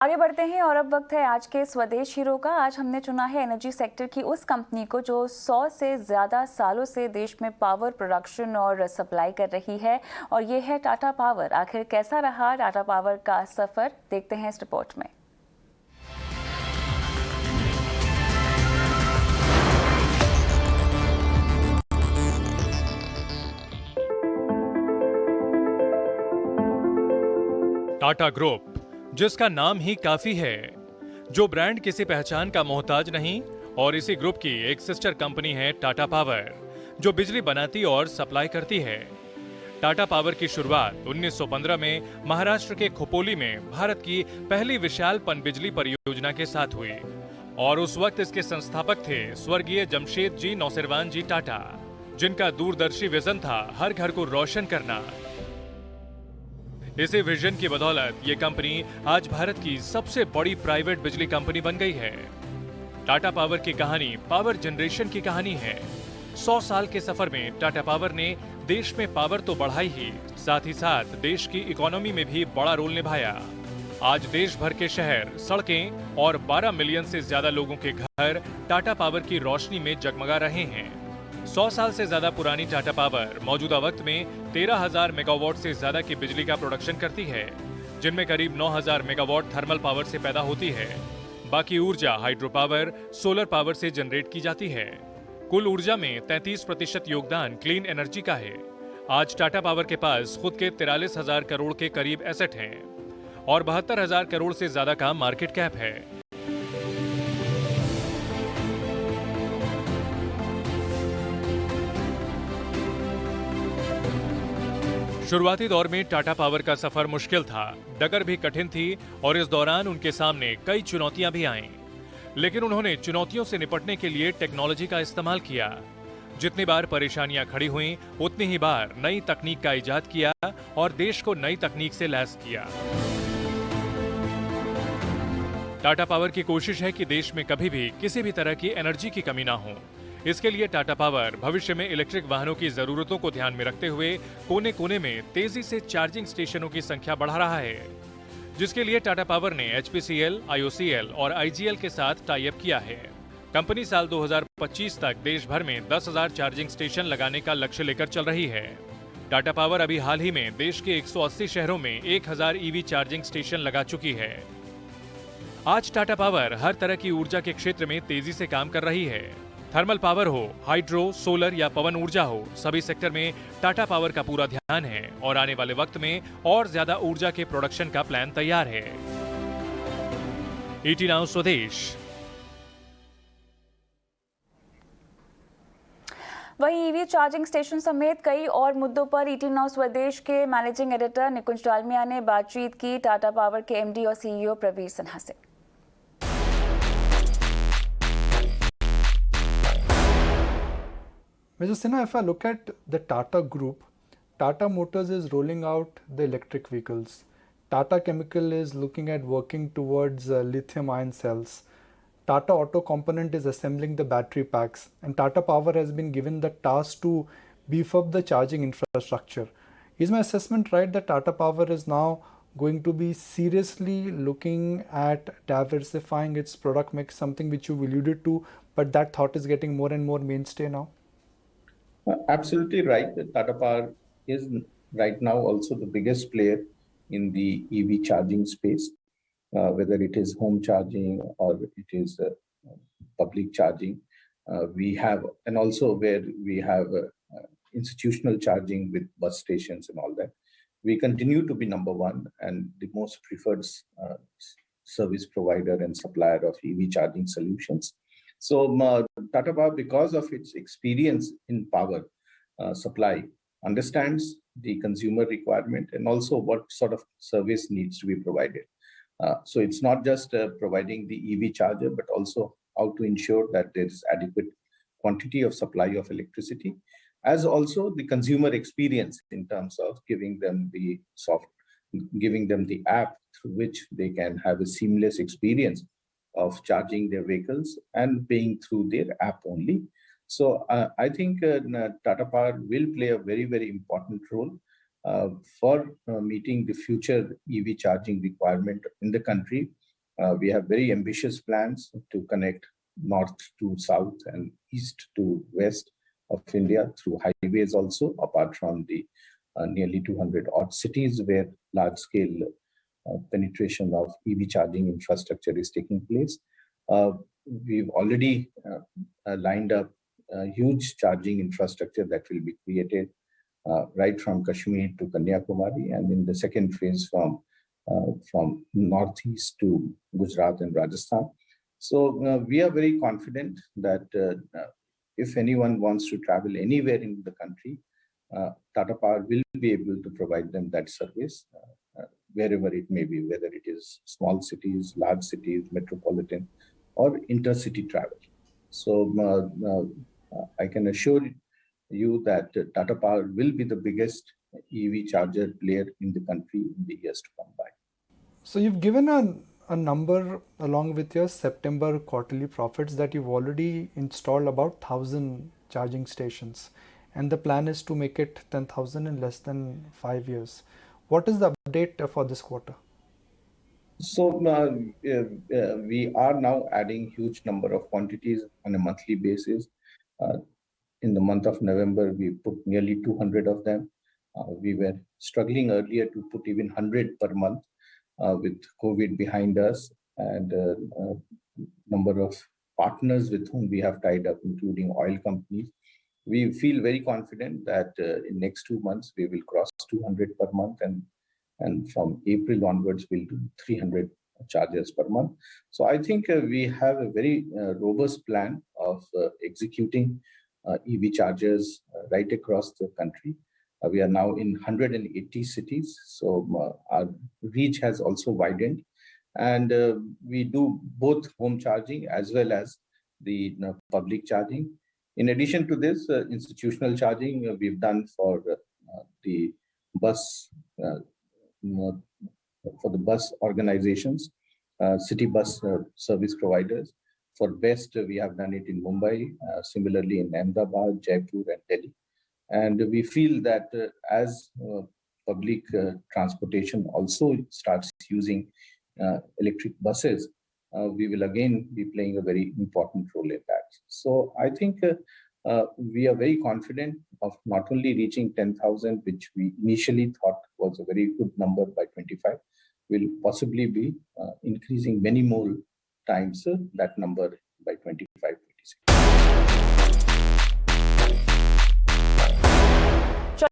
आगे बढ़ते हैं और अब वक्त है आज के स्वदेश हीरो का। आज हमने चुना है एनर्जी सेक्टर की उस कंपनी को जो 100 से ज़्यादा सालों से देश में पावर प्रोडक्शन और सप्लाई कर रही है, और ये है टाटा पावर। आखिर कैसा रहा टाटा पावर का सफ़र, देखते हैं इस रिपोर्ट में। टाटा ग्रुप, जिसका नाम ही काफी है, जो ब्रांड किसी पहचान का मोहताज नहीं, और इसी ग्रुप की एक सिस्टर कंपनी है टाटा पावर, जो बिजली बनाती और सप्लाई करती है। टाटा पावर की शुरुआत 1915 में महाराष्ट्र के खोपोली में भारत की पहली विशाल पनबिजली परियोजना के साथ हुई, और उस वक्त इसके संस्थापक थे स्वर्गीय जमशेद जी नौसेरवान जी टाटा, जिनका दूरदर्शी विजन था हर घर को रोशन करना। इसी विजन की बदौलत ये कंपनी आज भारत की सबसे बड़ी प्राइवेट बिजली कंपनी बन गई है। टाटा पावर की कहानी पावर जनरेशन की कहानी है। 100 साल के सफर में टाटा पावर ने देश में पावर तो बढ़ाई ही, साथ ही साथ देश की इकोनॉमी में भी बड़ा रोल निभाया। आज देश भर के शहर, सड़कें और 12 मिलियन से ज्यादा लोगों के घर टाटा पावर की रोशनी में जगमगा रहे हैं। 100 साल से ज्यादा पुरानी टाटा पावर मौजूदा वक्त में 13,000 मेगावाट से ज्यादा की बिजली का प्रोडक्शन करती है, जिनमें करीब 9,000 मेगावाट थर्मल पावर से पैदा होती है। बाकी ऊर्जा हाइड्रो पावर, सोलर पावर से जनरेट की जाती है। कुल ऊर्जा में 33% योगदान क्लीन एनर्जी का है। आज टाटा पावर के पास खुद के 43,000 करोड़ के करीब एसेट हैं और 72,000 करोड़ से ज्यादा का मार्केट कैप है। शुरुआती दौर में टाटा पावर का सफर मुश्किल था, डगर भी कठिन थी और इस दौरान उनके सामने कई चुनौतियां भी आईं। लेकिन उन्होंने चुनौतियों से निपटने के लिए टेक्नोलॉजी का इस्तेमाल किया। जितनी बार परेशानियां खड़ी हुईं, उतनी ही बार नई तकनीक का इजाद किया और देश को नई तकनीक से लैस किया। टाटा पावर की कोशिश है कि देश में कभी भी किसी भी तरह की एनर्जी की कमी ना हो। इसके लिए टाटा पावर भविष्य में इलेक्ट्रिक वाहनों की जरूरतों को ध्यान में रखते हुए कोने कोने में तेजी से चार्जिंग स्टेशनों की संख्या बढ़ा रहा है, जिसके लिए टाटा पावर ने HPCL, IOCL और IGL के साथ टाई अप किया है। कंपनी साल 2025 तक देश भर में 10,000 चार्जिंग स्टेशन लगाने का लक्ष्य लेकर चल रही है। टाटा पावर अभी हाल ही में देश के 180 शहरों में 1,000 EV चार्जिंग स्टेशन लगा चुकी है। आज टाटा पावर हर तरह की ऊर्जा के क्षेत्र में तेजी से काम कर रही है। थर्मल पावर हो, हाइड्रो, सोलर या पवन ऊर्जा हो, सभी सेक्टर में टाटा पावर का पूरा ध्यान है और आने वाले वक्त में और ज्यादा ऊर्जा के प्रोडक्शन का प्लान तैयार है। ET नाउ स्वदेश। वहीं ईवी चार्जिंग स्टेशन समेत कई और मुद्दों पर ET नाउ स्वदेश के मैनेजिंग एडिटर निकुंज डालमिया ने बातचीत की टाटा पावर के MD और CEO प्रवीर सिन्हा से। Mr. Sinha, if I look at the Tata Group, Tata Motors is rolling out the electric vehicles. Tata Chemical is looking at working towards lithium-ion cells. Tata Auto Component is assembling the battery packs, and Tata Power has been given the task to beef up the charging infrastructure. Is my assessment right that Tata Power is now going to be seriously looking at diversifying its product mix, something which you alluded to, but that thought is getting more and more mainstay now? Absolutely right. Tata Power is right now also the biggest player in the EV charging space, whether it is home charging or it is public charging. We have, and also where we have institutional charging with bus stations and all that. We continue to be number one and the most preferred service provider and supplier of EV charging solutions. So Tata Power, because of its experience in power supply, understands the consumer requirement and also what sort of service needs to be provided. So it's not just providing the EV charger, but also how to ensure that there is adequate quantity of supply of electricity, as also the consumer experience in terms of giving them the app through which they can have a seamless experience of charging their vehicles and paying through their app only. So I think Tata Power will play a very, very important role for meeting the future EV charging requirement in the country We have very ambitious plans to connect north to south and east to west of India through highways also, apart from the nearly 200 odd cities where large-scale penetration of EV charging infrastructure is taking place. We've already lined up a huge charging infrastructure that will be created right from Kashmir to Kanyakumari, and in the second phase from northeast to Gujarat and Rajasthan. So we are very confident that if anyone wants to travel anywhere in the country, Tata Power will be able to provide them that service wherever it may be, whether it is small cities, large cities, metropolitan, or intercity travel. So I can assure you that Tata Power will be the biggest EV charger player in the country in the years to come by. So you've given a number along with your September quarterly profits that you've already installed about 1,000 charging stations, and the plan is to make it 10,000 in less than 5 years. What is the update for this quarter? So we are now adding huge number of quantities on a monthly basis. In the month of November, we put nearly 200 of them. We were struggling earlier to put even 100 per month with COVID behind us, and number of partners with whom we have tied up, including oil companies. We feel very confident that in next 2 months, we will cross 200 per month, and from April onwards, we'll do 300 chargers per month. So I think we have a very robust plan of executing EV chargers right across the country. We are now in 180 cities, so our reach has also widened. And we do both home charging as well as the public charging. In addition to this, institutional charging we've done for the bus organizations, city bus service providers. For BEST, we have done it in Mumbai, similarly in Ahmedabad, Jaipur, and Delhi. And we feel that as public transportation also starts using electric buses, we will again be playing a very important role in that. So I think we are very confident of not only reaching 10,000, which we initially thought was a very good number by 25, will possibly be increasing many more times that number by 25, 26.